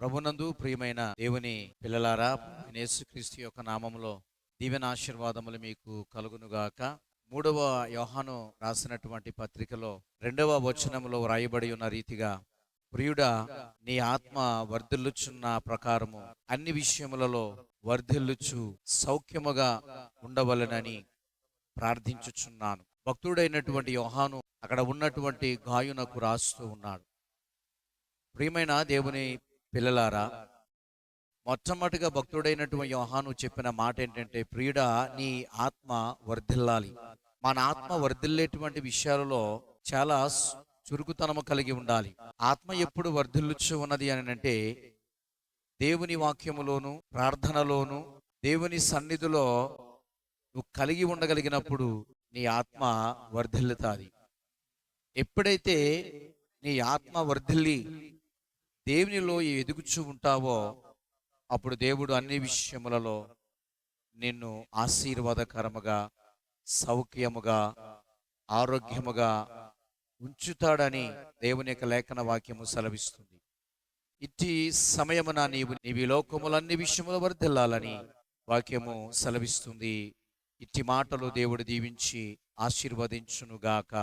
ప్రభునందు ప్రియమైన దేవుని పిల్లలారా, యేసుక్రీస్తు యొక్క నామములో దీవెన ఆశీర్వాదములు మీకు కలుగునుగాక. 3వ యోహాను రాసినటువంటి పత్రికలో 2వ వచనములో వ్రాయబడి ఉన్న రీతిగా, ప్రియుడా, నీ ఆత్మ వర్ధిల్లుచున్న ప్రకారము అన్ని విషయములలో వర్ధిల్లుచు సౌఖ్యముగా ఉండవలెనని ప్రార్థించుచున్నాను. భక్తుడైనటువంటి యోహాను అక్కడ ఉన్నటువంటి గాయునకు రాస్తూ ఉన్నాడు. ప్రియమైన దేవుని పిల్లలారా, మొట్టమొదటిగా భక్తుడైనటువంటి యోహాను చెప్పిన మాట ఏంటంటే, ప్రియుడా, నీ ఆత్మ వర్ధిల్లాలి. మన ఆత్మ వర్ధిల్లేటువంటి విషయాలలో చాలా చురుకుతనము కలిగి ఉండాలి. ఆత్మ ఎప్పుడు వర్ధిల్లుచు ఉన్నది అని అంటే, దేవుని వాక్యములోను ప్రార్థనలోను దేవుని సన్నిధిలో నువ్వు కలిగి ఉండగలిగినప్పుడు నీ ఆత్మ వర్ధిల్లుతాది. ఎప్పుడైతే నీ ఆత్మ వర్ధిల్లి దేవునిలో ఎదుగుచూ ఉంటావో, అప్పుడు దేవుడు అన్ని విషయములలో నిన్ను ఆశీర్వాదకరముగా, సౌఖ్యముగా, ఆరోగ్యముగా ఉంచుతాడని దేవుని యొక్క లేఖన వాక్యము సెలవిస్తుంది. ఇట్టి సమయమున నీవి లోకములన్ని విషయముల వర్ధిల్లాలని వాక్యము సెలవిస్తుంది. ఇట్టి మాటలు దేవుడు దీవించి ఆశీర్వదించునుగాక.